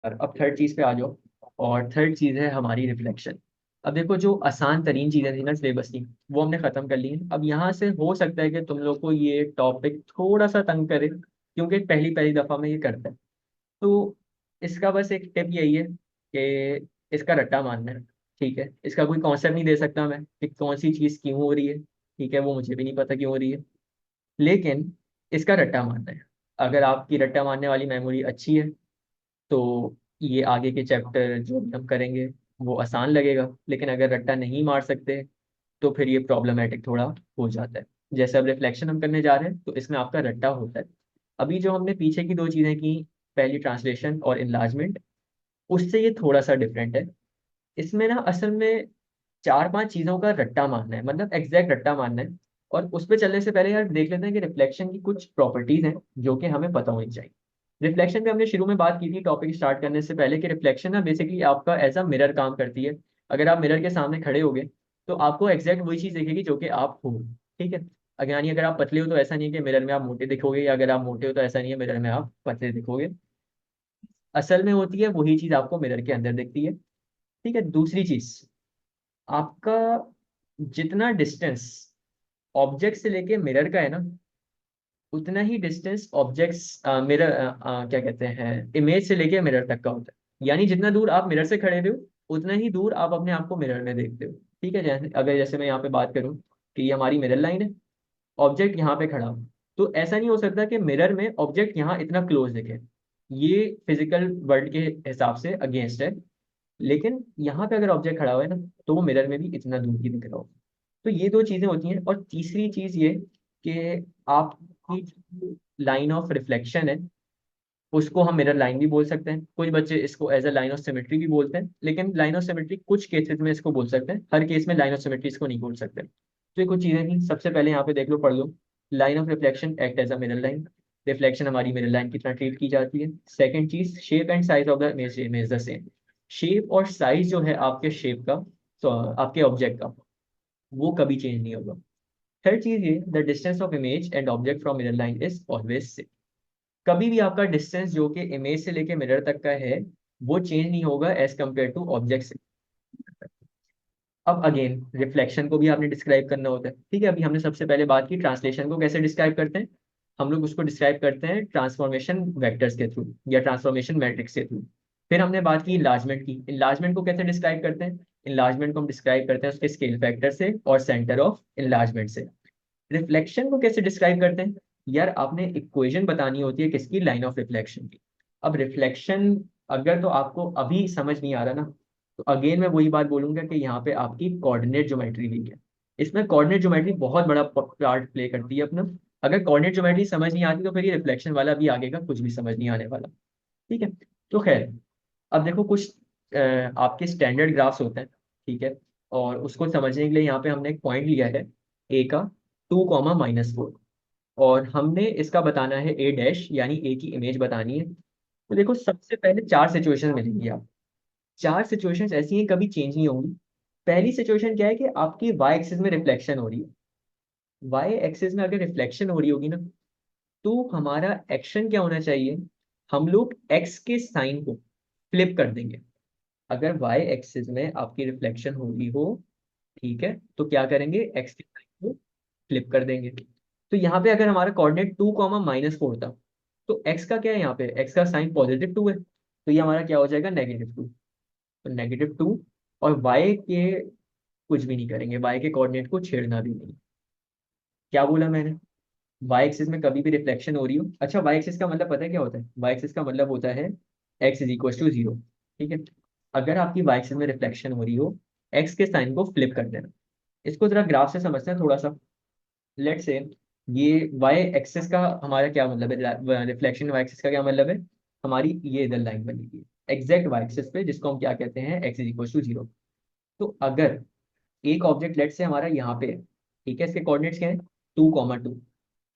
और अब थर्ड चीज पे आ जाओ। और थर्ड चीज है हमारी रिफ्लेक्शन। अब देखो, जो आसान तरीन चीजें थी ना सिलेबस की, वो हमने खत्म कर ली है। अब यहाँ से हो सकता है कि तुम लोग को ये टॉपिक थोड़ा सा तंग करे, क्योंकि पहली पहली दफा में ये करता है। तो इसका बस एक टिप यही है कि इसका रट्टा मारना है। ठीक है, इसका कोई कॉन्सेप्ट नहीं दे सकता मैं कि कौन सी चीज क्यों हो रही है। ठीक है, वो मुझे भी नहीं पता क्यों हो रही है, लेकिन इसका रट्टा मारना है। अगर आपकी रट्टा मारने वाली मेमोरी अच्छी है तो ये आगे के चैप्टर जो भी हम करेंगे वो आसान लगेगा। लेकिन अगर रट्टा नहीं मार सकते तो फिर ये प्रॉब्लमेटिक थोड़ा हो जाता है। जैसे अब रिफ्लेक्शन हम करने जा रहे हैं तो इसमें आपका रट्टा होता है। अभी जो हमने पीछे की दो चीजें की, पहली ट्रांसलेशन और इनलार्जमेंट, उससे ये थोड़ा सा डिफरेंट है। इसमें ना असल में चार पांच चीजों का रट्टा मारना है, मतलब एग्जैक्ट रट्टा मारना है। और उस पर चलने से पहले यार देख लेते हैं कि रिफ्लेक्शन की कुछ प्रॉपर्टीज हैं जो कि हमें पता होनी चाहिए। रिफ्लेक्शन पे हमने शुरू में बात की थी टॉपिक स्टार्ट करने से पहले कि रिफ्लेक्शन ना बेसिकली आपका एज अ मिरर काम करती है। अगर आप मिरर के सामने खड़े होगे तो आपको एग्जैक्ट वही चीज दिखेगी जो कि आप हो। ठीक है, अगर यानी अगर आप पतले हो तो ऐसा नहीं है कि मिरर में आप मोटे दिखोगे, या अगर आप मोटे हो तो ऐसा नहीं है मिरर में आप पतले दिखोगे। असल में होती है वही चीज आपको मिरर के अंदर दिखती है। ठीक है, दूसरी चीज, आपका जितना डिस्टेंस ऑब्जेक्ट से लेके मिरर का है ना, उतना ही डिस्टेंस ऑब्जेक्ट्स मिरर क्या कहते हैं इमेज से लेके मिरर तक का होता है। यानी जितना दूर आप मिरर से खड़े हुए हो उतना ही दूर आप अपने आप को मिरर में देखते हो। ठीक है, जैसे अगर जैसे मैं यहाँ पे बात करूँ कि ये हमारी मिरर लाइन है, ऑब्जेक्ट यहाँ पे खड़ा हो, तो ऐसा नहीं हो सकता कि मिरर में ऑब्जेक्ट यहाँ इतना क्लोज दिखे। ये फिजिकल वर्ल्ड के हिसाब से अगेंस्ट है। लेकिन यहाँ पे अगर ऑब्जेक्ट खड़ा हुआ है ना, तो वो मिरर में भी इतना दूर ही दिख रहा हो। तो ये दो चीजें होती हैं। और तीसरी चीज ये कि आपकी लाइन ऑफ रिफ्लेक्शन है, उसको हम मिरर लाइन भी बोल सकते हैं। कुछ बच्चे इसको as a line of symmetry भी बोलते हैं, लेकिन लाइन ऑफ सिमेट्री कुछ केसेस में इसको बोल सकते हैं, हर केस में लाइन ऑफ सिमेट्री इसको नहीं बोल सकते। तो ये कुछ चीजें थी। सबसे पहले यहाँ पे देख लो, पढ़ लो। Line of reflection act as a mirror line. Reflection हमारी मिरर लाइन की तरह ट्रीट की जाती है। सेकंड चीज, shape and size of the image the same. Shape और साइज जो है आपके शेप का, तो आपके ऑब्जेक्ट का, वो कभी चेंज नहीं होगा। थर्ड चीज ये, the distance of image and object from mirror line is always same. कभी भी आपका डिस्टेंस जो कि इमेज से लेके मिरर तक का है वो चेंज नहीं होगा एज कम्पेयर टू ऑब्जेक्ट से। अब अगेन रिफ्लेक्शन को भी आपने डिस्क्राइब करना होता है। ठीक है, अभी हमने सबसे पहले बात की ट्रांसलेशन को कैसे डिस्क्राइब करते हैं। हम लोग उसको डिस्क्राइब करते हैं ट्रांसफॉर्मेशन वेक्टर्स के थ्रू या ट्रांसफॉर्मेशन मैट्रिक्स के थ्रू। फिर हमने बात की इन्लार्जमेंट की। इन्लार्जमेंट को कैसे डिस्क्राइब करते हैं। इन्लार्जमेंट को हम डिस्क्राइब करते हैं उसके स्केल फैक्टर से और सेंटर ऑफ इन्लार्जमेंट से। रिफ्लेक्शन को कैसे डिस्क्राइब करते हैं। यार आपने इक्वेशन बतानी होती है किसकी, लाइन ऑफ रिफ्लेक्शन की। अब रिफ्लेक्शन अगर तो आपको अभी समझ नहीं आ रहा ना, तो अगेन मैं वही बात बोलूंगा कि यहाँ पे आपकी कोऑर्डिनेट ज्योमेट्री वीक है। इसमें कोऑर्डिनेट ज्योमेट्री बहुत बड़ा पार्ट प्ले करती है अपना। अगर कोऑर्डिनेट ज्योमेट्री समझ नहीं आती तो फिर ये रिफ्लेक्शन वाला भी आगे का कुछ भी समझ नहीं आने वाला। ठीक है, तो खैर, अब देखो कुछ आपके स्टैंडर्ड ग्राफ्स होते हैं। ठीक है, और उसको समझने के लिए यहाँ पे हमने एक पॉइंट लिया है, ए का 2, -4। और हमने इसका बताना है ए डैश, यानी ए की इमेज बतानी है। तो देखो सबसे पहले चार सिचुएशन मिलेंगी आप। चार सिचुएशंस ऐसी हैं कभी चेंज नहीं होंगी। पहली सिचुएशन क्या है कि आपकी वाई एक्सिस में रिफ्लेक्शन हो रही है। वाई एक्सिस में अगर रिफ्लेक्शन हो रही होगी ना, तो हमारा एक्शन क्या होना चाहिए, हम लोग एक्स के साइन को फ्लिप कर देंगे। अगर वाई एक्सिस में आपकी रिफ्लेक्शन हो रही हो, ठीक है, तो क्या करेंगे, एक्स के साइन को फ्लिप कर देंगे। तो यहाँ पे अगर हमारा कोऑर्डिनेट 2, -4 था, तो एक्स का क्या है, यहाँ पे एक्स का साइन +2 है, तो ये हमारा क्या हो जाएगा, -2। तो -2, और वाई के कुछ भी नहीं करेंगे, वाई के कोऑर्डिनेट को छेड़ना भी नहीं। क्या बोला मैंने, वाई एक्सिस में कभी भी रिफ्लेक्शन हो रही हो। अच्छा, वाई एक्सिस का मतलब पता है क्या होता है, वाई एक्सिस का मतलब होता है x = 0। ठीक है, अगर आपकी वाई एक्सिस में रिफ्लेक्शन हो रही हो, एक्स के साइन को फ्लिप कर देना। इसको जरा ग्राफ से समझते हैं थोड़ा सा। लेट से ये वाई एक्सिस का हमारा क्या मतलब है, रिफ्लेक्शन वाई एक्सिस का क्या मतलब है, हमारी ये इधर लाइन बनी है एग्जैक्ट वाई एक्सिस पे, जिसको हम क्या कहते हैं, x = 0। तो अगर एक ऑब्जेक्ट लेट से हमारा यहाँ पे है, ठीक है, इसके कोऑर्डिनेट्स क्या है, 2, 2।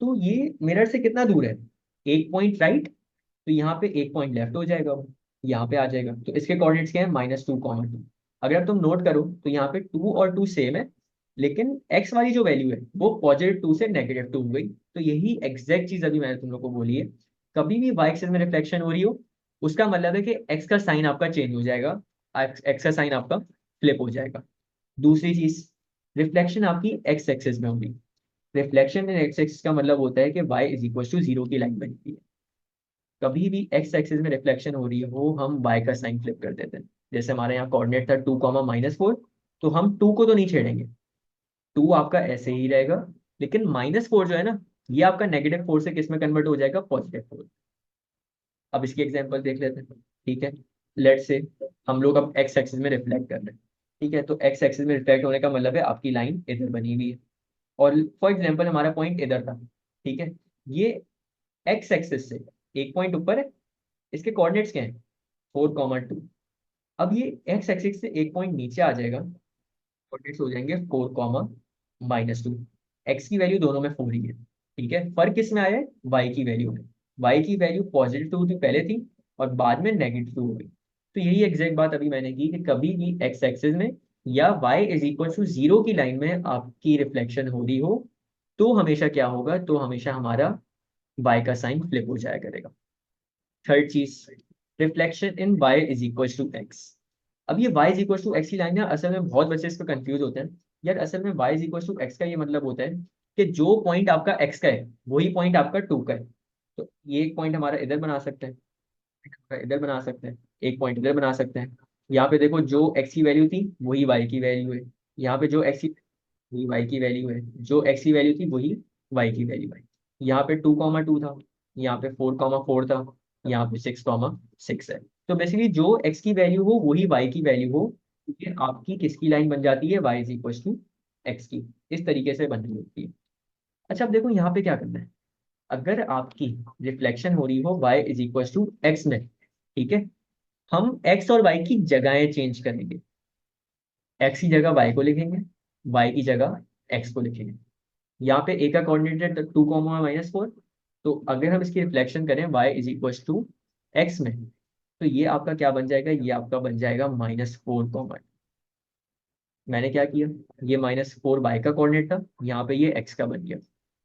तो ये मिरर से कितना दूर है, एक पॉइंट राइट, तो यहाँ पे एक पॉइंट लेफ्ट हो जाएगा, वो यहाँ पे आ जाएगा। तो इसके कोऑर्डिनेट्स क्या है, -2, 2। अगर तुम नोट करो तो यहाँ पे 2 और 2 सेम है, लेकिन एक्स वाली जो वैल्यू है वो +2 से -2 हो गई। तो यही एग्जैक्ट चीज अभी मैंने तुम लोग को बोली है। कभी भी वाई एक्सिस में रिफ्लेक्शन हो रही हो, उसका मतलब है कि एक्स का साइन आपका चेंज हो जाएगा, एक्स का साइन आपका फ्लिप हो जाएगा। दूसरी चीज, रिफ्लेक्शन आपकी एक्स एक्सिस में होगी। रिफ्लेक्शन इन एक्स एक्सिस का मतलब होता है कि y is equal to zero की लाइन बनती है। कभी भी एक्स एक्सिस में रिफ्लेक्शन हो रही हो, हम y का साइन फ्लिप कर देते हैं। जैसे हमारे यहाँ कोऑर्डिनेट था 2, -4, तो हम 2 को तो नहीं छेड़ेंगे, 2 आपका ऐसे ही रहेगा। लेकिन -4 जो है ना, ये आपका -4 से किस में कन्वर्ट हो जाएगा, +4। अब इसकी एग्जांपल देख लेते हैं। ठीक है, लेट्स से हम लोग अब एक्स एक्सिस में रिफ्लेक्ट कर रहे हैं। ठीक है, तो एक्स एक्सिस में रिफ्लेक्ट होने का मतलब है आपकी लाइन इधर बनी हुई है, और फॉर एग्जांपल हमारा पॉइंट इधर था। ठीक है, ये एक्स एक्सिस से एक पॉइंट ऊपर है, इसके कोऑर्डिनेट्स क्या है, 4, 2। अब ये एक्स एक्सिस से एक पॉइंट नीचे आ जाएगा, कोऑर्डिनेट्स हो जाएंगे 4, -2। एक्स की वैल्यू दोनों में 4 ही है। ठीक है, फर्क किस में आया है, वाई की वैल्यू में। वाई की वैल्यू +2 थी पहले थी, और बाद में -2 हो गई। तो यही एग्जैक्ट बात अभी मैंने की कि कभी भी एक्स एक्सिस में या Y is equal to zero की लाइन में आपकी रिफ्लेक्शन हो रही हो, तो हमेशा क्या होगा, तो हमेशा हमारा वाई का साइन फ्लिप हो जाया करेगा। थर्ड चीज, reflection in y is equal to X. अब ये y is equal to X की लाइन है, असल में बहुत बच्चे इस पर कंफ्यूज होते हैं। यार असल में y is equal to X का ये मतलब होता है कि जो पॉइंट आपका x का है वही पॉइंट आपका 2 का है। तो ये एक पॉइंट हमारा इधर बना सकते हैं, इधर बना सकते हैं, एक पॉइंट इधर बना सकते हैं। यहाँ पे देखो जो x की वैल्यू थी वही y की वैल्यू है, यहाँ पे जो x की वही y की वैल्यू है, जो x की वैल्यू थी वही y की वैल्यू है। यहाँ पे 2, 2 था, यहाँ पे 4, 4 था, यहाँ पे 6, 6 है। तो बेसिकली जो x की वैल्यू हो वही y की वैल्यू हो, ये आपकी किसकी लाइन बन जाती है, y is equal to X की। इस तरीके से बन रही होती है। अच्छा, अब देखो यहाँ पे क्या करना है। अगर आपकी रिफ्लेक्शन हो रही हो y is equal to X में, ठीक है, हम x और y की जगहें चेंज करेंगे। x की जगह y को लिखेंगे, y की जगह x को लिखेंगे। यहाँ पे a का कोऑर्डिनेट है 2, -4। तो अगर हम इसकी रिफ्लेक्शन करें y is equal to X में, तो ये आपका क्या बन जाएगा, ये आपका बन जाएगा -4। मैंने क्या किया, ये -4 y का कोऑर्डिनेट था, यहाँ पे ये x का बन गया।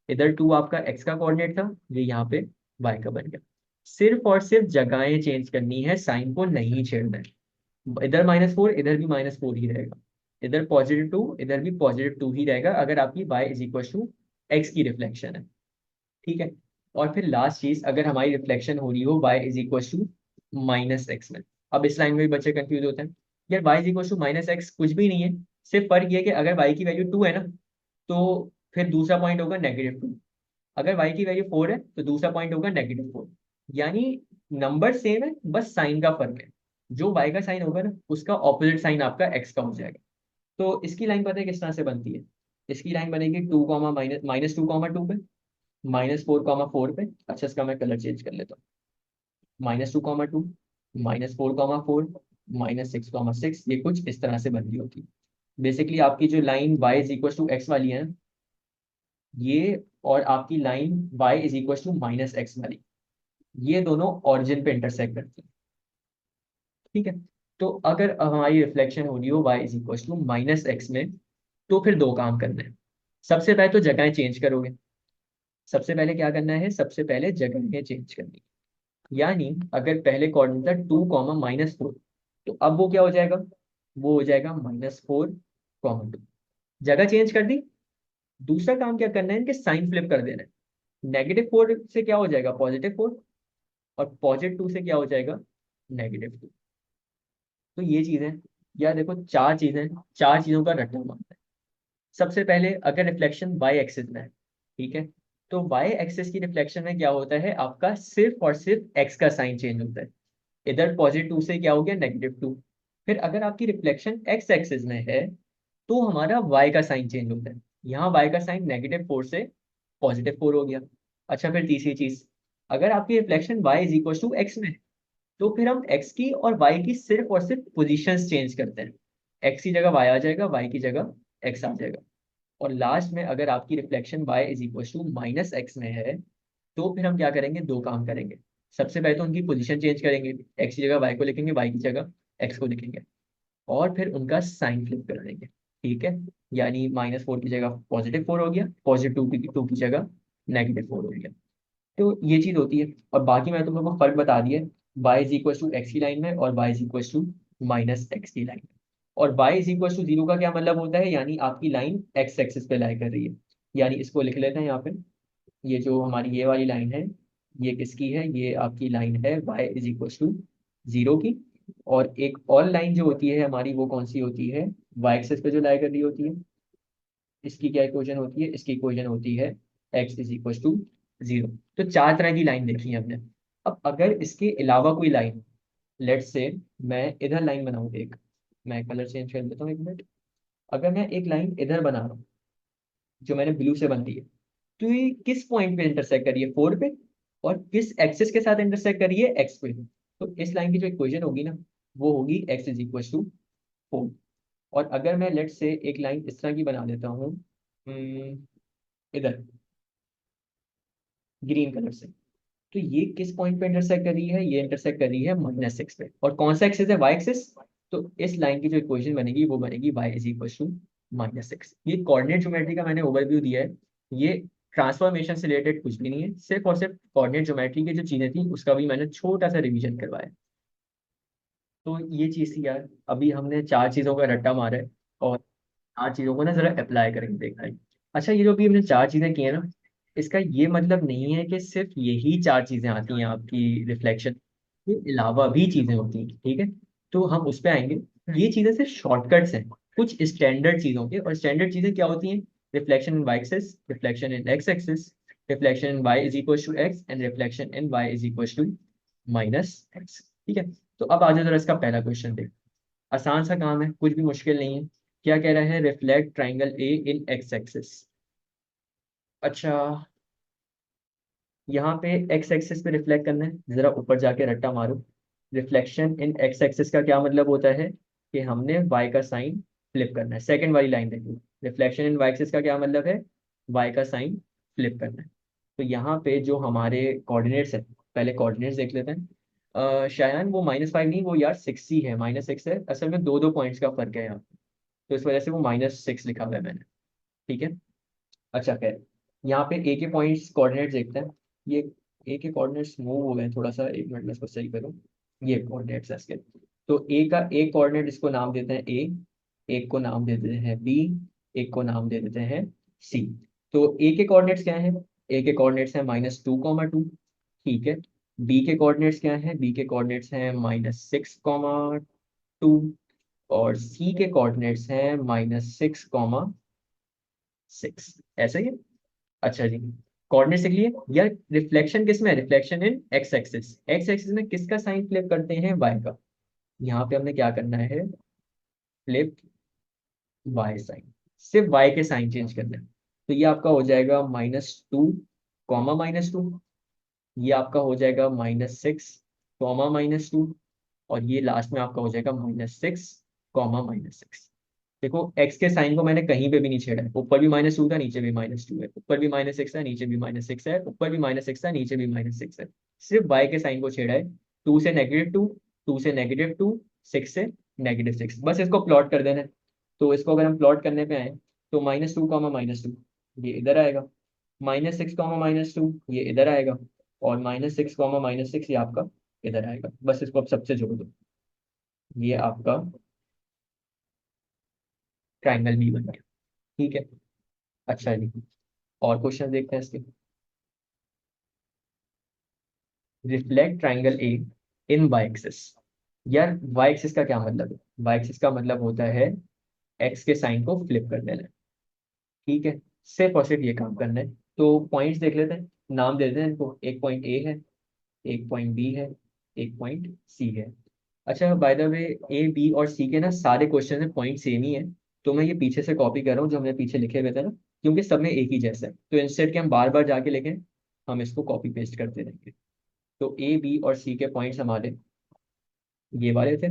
इधर 2 आपका x का कोऑर्डिनेट था, ये यहाँ पे y का बन गया। सिर्फ और सिर्फ जगहें चेंज करनी है, साइन को नहीं छेड़ना है। इधर -4, इधर भी -4 ही रहेगा। इधर +2, इधर भी +2 ही रहेगा, अगर आपकी y is equal to X की रिफ्लेक्शन है। ठीक है, और फिर लास्ट चीज, अगर हमारी रिफ्लेक्शन हो रही हो y is equal to -x में। अब इस लाइन में भी बच्चे कंफ्यूज होते हैं। यार y is equal to -x कुछ भी नहीं है, सिर्फ फर्क ये है कि अगर y की वैल्यू 2 है ना, तो फिर दूसरा पॉइंट होगा -2। अगर y की वैल्यू 4 है तो दूसरा पॉइंट होगा -4। यानी नंबर सेम है, बस साइन का फर्क है। जो y का साइन होगा ना, उसका ऑपोजिट साइन आपका x का हो जाएगा। तो इसकी लाइन पता है किस तरह से बनती है। इसकी लाइन बनेगी 2, -2, 2 पे, -4, 4 पे। अच्छा, इसका मैं कलर चेंज कर लेता हूँ। -2, 2, -4, 4, -6, 6, ये कुछ इस तरह से बन रही होती है। बेसिकली आपकी जो line y is equal to X वाली है ना, ये, और आपकी line y is equal to -x वाली, ये दोनों ऑरिजिन पे इंटरसेक्ट करती है। ठीक है, तो अगर हमारी रिफ्लेक्शन हो रही हो y is equal to -x में, तो फिर दो काम करना है। सबसे पहले तो जगह चेंज करोगे। सबसे पहले क्या करना है, सबसे पहले जगह चेंज करनी है। यानी अगर पहले कोऑर्डिनेट था 2, -4, तो अब वो क्या हो जाएगा, वो हो जाएगा -4, 2। जगह चेंज कर दी। दूसरा काम क्या करना है, इनके साइन फ्लिप कर देना है। -4 से क्या हो जाएगा, +4, और +2 से क्या हो जाएगा, -2। तो ये चीजें, या देखो चार चीजें, चार चीजों का रट्टा मारना है। सबसे पहले अगर रिफ्लेक्शन वाई एक्सिस में है, ठीक है, तो वाई एक्सिस की रिफ्लेक्शन में क्या होता है, आपका सिर्फ और सिर्फ एक्स का साइन चेंज होता है। इधर +2 से क्या हो गया, -2। फिर अगर आपकी रिफ्लेक्शन एक्स एक्सिस में है, तो हमारा वाई का साइन चेंज होता है। यहाँ वाई का साइन -4 से +4 हो गया। अच्छा, फिर तीसरी चीज, अगर आपकी reflection Y is equal to X में है, तो फिर हम एक्स की और वाई की सिर्फ और सिर्फ पोजीशंस चेंज करते हैं। एक्स की जगह वाई आ जाएगा, वाई की जगह एक्स आ जाएगा। और लास्ट में अगर आपकी reflection y is equal to -x में है, तो फिर हम क्या करेंगे, दो काम करेंगे। सबसे पहले तो उनकी पोजीशन चेंज करेंगे, x की जगह y को लिखेंगे, y की जगह x को लिखेंगे, और फिर उनका साइन फ्लिप कर देंगे। ठीक है, यानी -4 की जगह +4 हो गया, +2 की जगह -4 हो गया। तो ये चीज होती है, और बाकी मैं तुम लोगों को फर्क बता दिया। y is equal to X की लाइन में और y is equal to minus X की लाइन में। और y इज इक्वल टू 0 का क्या मतलब होता है, यानी आपकी लाइन एक्स एक्सिस पे लाई कर रही है। यानी इसको लिख लेते हैं यहाँ पे, ये जो हमारी ये वाली लाइन है, ये किसकी है, ये आपकी लाइन है y इज इक्वल टू 0 की। और एक और लाइन जो होती है हमारी, वो कौन सी होती है, y एक्सिस पे जो लाई कर रही होती है, इसकी क्या इक्वेशन होती है, इसकी इक्वेशन होती है x इज इक्वल टू 0। तो चार तरह की लाइन देखी है हमने। अब अगर इसके अलावा कोई लाइन, लेट्स से मैं इधर लाइन बनाऊँ एक, मैं कलर चेंज कर देता हूँ एक मिनट। अगर मैं एक लाइन इधर बना रहा हूँ जो मैंने ब्लू से बन दी है, तो ये किस पॉइंट पे इंटरसेक्ट करी है, 4 पे, और किस एक्सिस के साथ इंटरसेक्ट करी है, एक्स पे। तो इस लाइन की जो इक्वेशन होगी ना, वो होगी x इज इक्वल टू 4। और अगर मैं लेट से एक लाइन इस तरह की बना देता हूँ, इधर ग्रीन कलर से, तो ये किस पॉइंट पे इंटरसेक्ट कर रही है, ये इंटरसेक्ट कर रही है -6 पे। और कौन सा एक्सिस है, वाई एक्सिस। तो इस लाइन की जो इक्वेशन बनेगी वो बनेगी y इज इक्वल टू -6। ये कोऑर्डिनेट ज्योमेट्री का मैंने ओवरव्यू दिया है। ये ट्रांसफॉर्मेशन से रिलेटेड कुछ भी नहीं है, सिर्फ और सिर्फ कोऑर्डिनेट ज्योमेट्री की जो चीजें थी उसका भी मैंने छोटा सा रिवीजन करवाया। तो ये चीज थी यार, अभी हमने चार चीजों का रट्टा मारा है, और चार चीजों को ना जरा अप्लाई करके देखना है। अच्छा, ये जो भी हमने चार चीजें की है ना, इसका ये मतलब नहीं है कि सिर्फ यही चार चीजें आती हैं आपकी रिफ्लेक्शन के अलावा भी चीजें होती हैं, ठीक है। तो हम उस पे आएंगे। ये चीजें सिर्फ शॉर्टकट्स हैं कुछ स्टैंडर्ड चीजों के। और स्टैंडर्ड चीजें क्या होती हैं, reflection in Y axis, reflection in X axis, reflection in Y is equal to X, and reflection in Y is equal to -x। ठीक है। तो अब आ जाओ जरा इसका पहला क्वेश्चन देख। आसान सा काम है, कुछ भी मुश्किल नहीं है। क्या कह रहा है, reflect triangle A in X axis. अच्छा, यहाँ पे एक्स एक्सिस पे रिफ्लेक्ट करना है, जरा ऊपर जाके रट्टा मारो। रिफ्लेक्शन इन एक्स एक्सिस का क्या मतलब होता है, कि हमने वाई का साइन फ्लिप करना है। सेकंड वाली लाइन देखो, रिफ्लेक्शन इन वाई एक्सिस का क्या मतलब है, वाई का साइन फ्लिप करना है। तो यहाँ पे जो हमारे कोऑर्डिनेट्स है, पहले कोऑर्डिनेट्स देख लेते हैं। शायद वो -5 नहीं, वो यार 6 ही है, -6 है असल में, दो दो पॉइंट्स का फर्क है यहाँ। तो इस वजह से वो -6 लिखा हुआ है मैंने। ठीक है। अच्छा, खैर, यहाँ पे ए के पॉइंट्स कोऑर्डिनेट्स देखते हैं। ये ए के कोऑर्डिनेट्स मूव हो गए थोड़ा सा, एक मिनट में इसको सही करूँ। ये कोऑर्डिनेट्स है इसके। तो ए का एक कोऑर्डिनेट, इसको नाम देते हैं ए, एक को नाम दे देते हैं बी, एक को नाम दे देते हैं सी। तो ए के कोऑर्डिनेट्स क्या हैं, ए के कोऑर्डिनेट्स हैं -2, 2। ठीक है। बी के कोऑर्डिनेट्स क्या हैं, बी के कोऑर्डिनेट्स हैं -6, 2। और सी के कोऑर्डिनेट्स हैं -6, 6। ऐसा ही है। अच्छा जी, कोऑर्डिनेट लिख लिए यार। रिफ्लेक्शन किस में है, reflection in X axis. X axis में किसका साइन फ्लिप करते हैं, वाई का। यहाँ पे हमने क्या करना है, फ्लिप वाई साइन, सिर्फ वाई के साइन चेंज करना है। तो ये आपका हो जाएगा -2, -2। ये आपका हो जाएगा -6, -2। और ये लास्ट में आपका हो जाएगा -6, -6। देखो, एक्स के साइन को मैंने कहीं पे भी नहीं छेड़ा है, ऊपर भी -2 था, नीचे भी -2 है, ऊपर भी -6 है, नीचे भी -6 है, ऊपर भी -6 है, नीचे भी -6 है। सिर्फ वाई के साइन को छेड़ा है, 2 से -2, 2 से -2, 6 से -6। बस इसको प्लॉट कर देना है। तो इसको अगर हम प्लॉट करने पे आए, तो -2, -2 ये इधर आएगा, -6, -2 ये इधर आएगा, और -6, -6 ये आपका इधर आएगा। बस इसको आप सबसे जोड़ दो, ये आपका ट्राइंगल बी बन गया। ठीक है। अच्छा जी, और क्वेश्चन देखते हैं इसके। Reflect triangle A in Y axis. यार, वाई एक्सिस का क्या मतलब है, वाई एक्सिस का मतलब होता है एक्स के साइन को फ्लिप कर देना। ठीक है। सिर्फ और सिर्फ ये काम करना है। तो पॉइंट्स देख लेते हैं, नाम दे देते हैं इनको। एक पॉइंट ए है, एक पॉइंट बी है, एक पॉइंट सी है। अच्छा, by the way, A B और सी के ना सारे क्वेश्चन में पॉइंट सेम ही है। तो मैं ये पीछे से कॉपी कर रहा हूँ जो हमने पीछे लिखे हुए थे ना, क्योंकि सब में एक ही जैसा है। तो इंस्टेड के हम बार बार जाके लिखें, हम इसको कॉपी पेस्ट करते रहेंगे। तो ए बी और सी के पॉइंट्स हमारे ये वाले थे।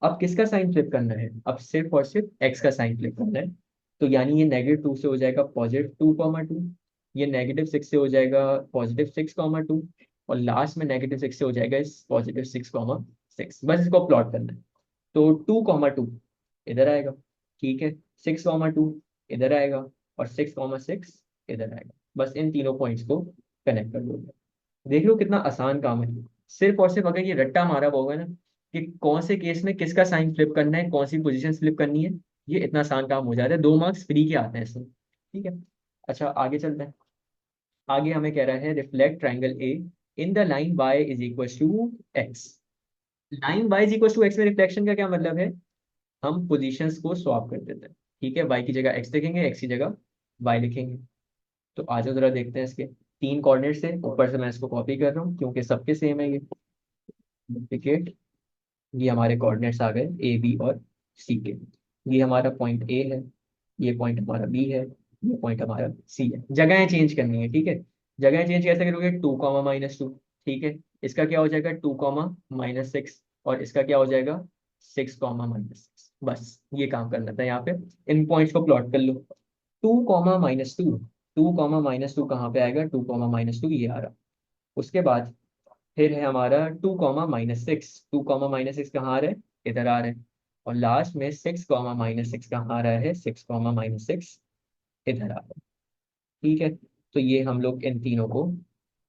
अब किसका साइन फ्लिप करना है, अब सिर्फ और सिर्फ एक्स का साइन फ्लिप करना है। तो यानी ये -2 से हो जाएगा +2, 2। ये -6 से हो जाएगा +6, 2। और लास्ट में -6 से हो जाएगा इस +6, 6। बस इसको प्लॉट करना है। तो 2, 2 इधर आएगा। ठीक है। 6, 2 इधर आएगा, और 6, 6 इधर आएगा। बस इन तीनों पॉइंट्स को कनेक्ट कर दो। देख लो कितना आसान काम है। सिर्फ और सिर्फ अगर ये रट्टा मारा हुआ होगा ना कि कौन से केस में किसका साइन फ्लिप करना है, कौन सी पोजीशन फ्लिप करनी है, ये इतना आसान काम हो जाता है। 2 मार्क्स फ्री के आते हैं इसमें, ठीक है। अच्छा आगे चलते हैं। आगे हमें कह रहा है reflect triangle A in the line y is equal to X. Line y is equal to X में रिफ्लेक्शन का क्या मतलब है, हम पोजीशंस को स्वैप कर देते हैं, ठीक है। y की जगह x लिखेंगे, x की जगह y लिखेंगे। तो आज जरा देखते हैं इसके 3 कोऑर्डिनेट से। ऊपर से मैं इसको कॉपी कर रहा हूँ क्योंकि सबके सेम है ये। डुप्लीकेट, ये हमारे कोऑर्डिनेट्स आ गए ए बी और सी के। ये हमारा पॉइंट ए है, ये पॉइंट हमारा बी है, ये पॉइंट हमारा सी है। जगहें चेंज करनी है, ठीक है। जगह चेंज कैसे करोगे, 2 कॉमा -2, ठीक है। इसका क्या हो जाएगा 2 कॉमा -6, और इसका क्या हो जाएगा 6 कॉमा -6। बस ये काम करना था यहाँ पे। इन पॉइंट्स को प्लॉट कर लो। 2 कॉमा -2, 2 कॉमा -2 कहाँ पे आएगा, 2 कॉमा -2 ये आ रहा। उसके बाद फिर है हमारा 2 कॉमा -6, 2 कॉमा -6 कहाँ आ रहा है, इधर आ रहा है। और लास्ट में 6 कॉमा -6 कहाँ आ रहा है, 6 कॉमा -6 इधर आ रहा है, ठीक है। तो ये हम लोग इन तीनों को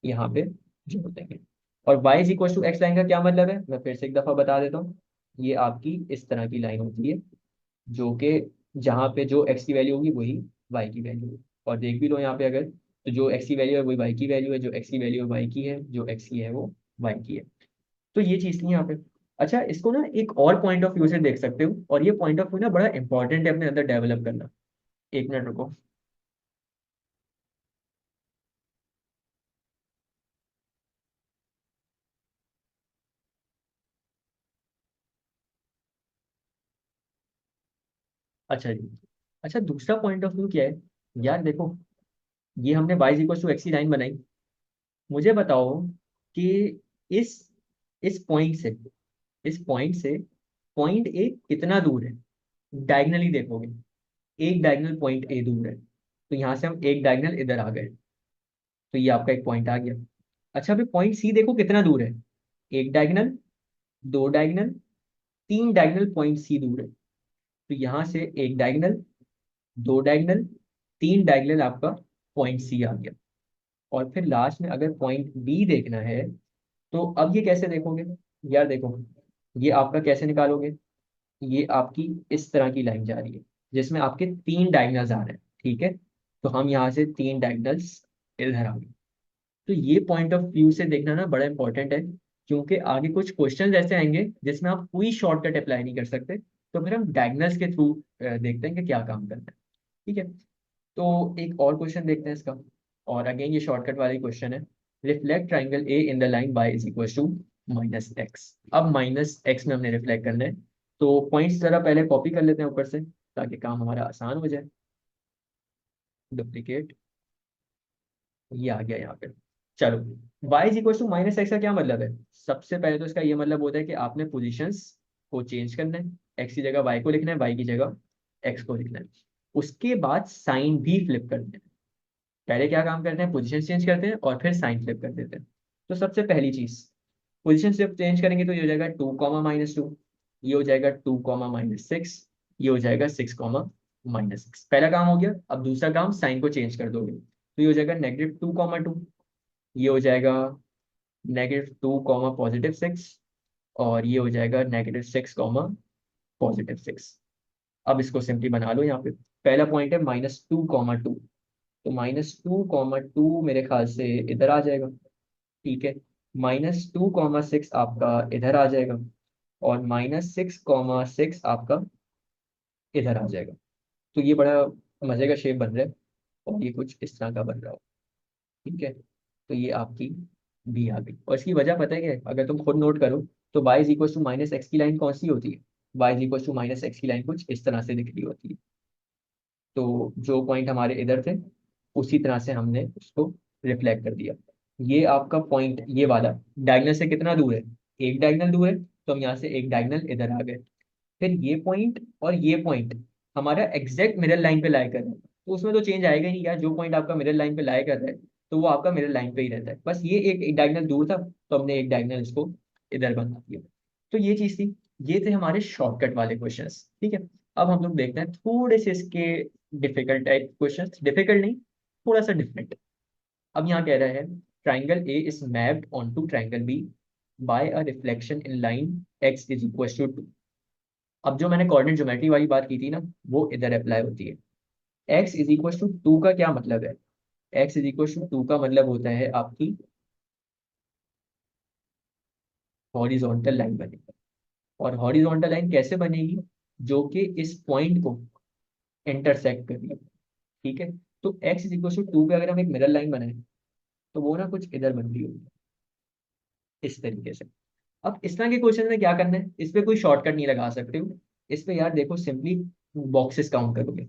यहाँ पे जोड़ देंगे। और y is equal to X line का क्या मतलब है, मैं फिर से एक दफा बता देता हूँ। ये आपकी इस तरह की लाइन होती है जो कि जहाँ पे जो x की वैल्यू होगी वही y की वैल्यू है। और देख भी लो यहाँ पे, अगर तो जो x की वैल्यू है वही y की वैल्यू है, जो x की वैल्यू है y की है, जो x की है वो y की है। तो ये चीज थी यहाँ पे। अच्छा इसको ना एक और पॉइंट ऑफ व्यू से देख सकते हो, और ये पॉइंट ऑफ व्यू ना बड़ा इंपॉर्टेंट है अपने अंदर डेवलप करना। 1 मिनट रुको। अच्छा जी। अच्छा दूसरा पॉइंट ऑफ व्यू क्या है, यार देखो, ये हमने y इक्वल टू एक्स की लाइन बनाई। मुझे बताओ कि इस इस पॉइंट से, इस पॉइंट से पॉइंट ए कितना दूर है। डायगनली देखोगे, एक डायगनल पॉइंट ए दूर है, तो यहाँ से हम एक डायगनल इधर आ गए, तो ये आपका एक पॉइंट आ गया। अच्छा अभी पॉइंट सी देखो कितना दूर है, एक diagonal, 2 diagonal, 3 diagonal point C दूर है। तो यहाँ से एक डायगनल, 2 डायगनल, 3 डायगनल आपका पॉइंट सी आ गया। और फिर लास्ट में अगर पॉइंट बी देखना है, तो अब ये कैसे देखोगे, यार देखो, ये आपका कैसे निकालोगे, ये आपकी इस तरह की लाइन जा रही है जिसमें आपके 3 डायगनल्स आ रहे हैं, ठीक है। तो हम यहाँ से 3 डायगनल्स इधर आ गए। तो ये पॉइंट ऑफ व्यू से देखना ना बड़ा इंपॉर्टेंट है, क्योंकि आगे कुछ क्वेश्चन ऐसे आएंगे जिसमें आप कोई शॉर्टकट अप्लाई नहीं कर सकते। तो फिर हम डायगनल्स के थ्रू देखते हैं कि क्या काम करना है, ठीक है। तो एक और क्वेश्चन देखते हैं इसका। और अगेन ये शॉर्टकट वाली क्वेश्चन है। Reflect triangle A in the line y is equal to -x। अब -x में हमने रिफ्लेक्ट करना है। तो पॉइंट्स जरा पहले कॉपी कर लेते हैं ऊपर से, ताकि काम हमारा आसान हो जाए। डुप्लीकेट, ये आ गया यहाँ पे। चलो, y is equal to -x का क्या मतलब है। सबसे पहले तो इसका ये मतलब होता है कि आपने पोजीशंस को चेंज करना है, x की जगह y को लिखना है, y की जगह x को लिखना है। उसके बाद साइन भी फ्लिप करना है। पहले क्या काम करते हैं, पोजीशन चेंज करते हैं और फिर साइन फ्लिप कर देते हैं। तो सबसे पहली चीज, पोजीशन जब चेंज करेंगे तो ये हो जाएगा 2 कॉमा -2, ये हो जाएगा 2 कॉमा -6, ये हो जाएगा 6 कॉमा -6। पहला काम हो गया। अब दूसरा काम, साइन को चेंज कर दोगे तो ये हो जाएगा -2 कॉमा 2, ये हो जाएगा -2 कॉमा +6, और ये हो जाएगा -6 कॉमा +6। अब इसको सिंपली बना लो यहाँ पे। पहला पॉइंट है -2 कॉमा 2, तो -2 कॉमा 2 मेरे ख्याल से इधर आ जाएगा, ठीक है। -2 कॉमा 6 आपका इधर आ जाएगा, और -6 कॉमा 6 आपका इधर आ जाएगा। तो ये बड़ा मजे का शेप बन रहा है, और ये कुछ इस तरह का बन रहा हो, ठीक है। तो ये आपकी बी आ गई। और इसकी वजह पता है क्या है? अगर तुम खुद नोट करो तो y is equal to -x की लाइन कौन सी होती है, y is equal to -x की लाइन कुछ इस तरह से दिख रही होती है। तो जो पॉइंट हमारे इधर थे उसी तरह से हमने उसको रिफ्लेक्ट कर दिया। ये आपका पॉइंट, ये वाला डायगनल से कितना दूर है, एक डायगनल दूर है, तो हम यहाँ से एक डायगनल इधर आ गए। फिर ये पॉइंट और ये पॉइंट हमारा एग्जैक्ट मिरर लाइन पे लाई कर रहा है, तो उसमें तो चेंज आएगा ही नहीं यार। जो पॉइंट आपका मिरर लाइन पे लाई कर रहा है तो वो आपका मिरर लाइन पे ही रहता है। बस ये एक डायगनल दूर था, तो हमने एक डायगनल इसको इधर बना दिया। तो ये चीज थी। ये थे हमारे शॉर्टकट वाले क्वेश्चंस, ठीक है। अब हम लोग देखते हैं थोड़े से इसके डिफिकल्ट टाइप क्वेश्चंस, डिफिकल्ट नहीं, थोड़ा सा डिफरेंट। अब यहाँ कह रहा है triangle A is mapped on to triangle B by a reflection in line X is equal to 2। अब जो मैंने कोऑर्डिनेट ज्योमेट्री वाली बात की थी ना, वो इधर अप्लाई होती है। एक्स इज इक्वल टू 2 का क्या मतलब है? एक्स इज इक्वल टू 2 का मतलब होता है आपकी हॉरिजॉन्टल लाइन बनेगी। और हॉरिजॉन्टल लाइन कैसे बनेगी? जो कि इस पॉइंट को इंटरसेक्ट करेगी। ठीक है। तो एक्स इज इक्वल टू 2 पे अगर हम एक मिरर लाइन बनाए, तो वो ना कुछ इधर बन रही होगी, इस तरीके से। अब इस तरह के क्वेश्चन में क्या करना है, इस पे कोई शॉर्टकट नहीं लगा सकते हो। इस पे यार देखो, सिंपली बॉक्सेस काउंट करोगे।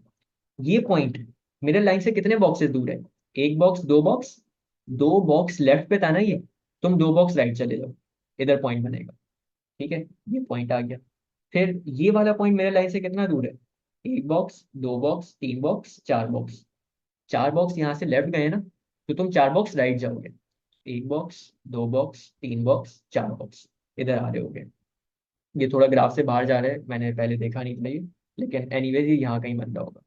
ये पॉइंट मिरर लाइन से कितने बॉक्सेस दूर है? एक बॉक्स, दो बॉक्स। दो बॉक्स लेफ्ट पे था ना ये, तुम दो बॉक्स राइट चले जाओ, इधर पॉइंट बनेगा। ठीक है, ये पॉइंट आ गया। फिर ये वाला पॉइंट मिरर लाइन से कितना दूर है? एक बॉक्स, दो बॉक्स, तीन बॉक्स, चार बॉक्स। चार बॉक्स यहाँ से लेफ्ट गए ना, तो तुम चार बॉक्स राइट जाओगे। एक बॉक्स, दो बॉक्स, तीन बॉक्स, चार बॉक्स, इधर आ रहे होगे। ये थोड़ा ग्राफ से बाहर जा रहा है, मैंने पहले देखा नहीं था ये, लेकिन एनीवेज ये यहाँ कहीं बन रहा होगा।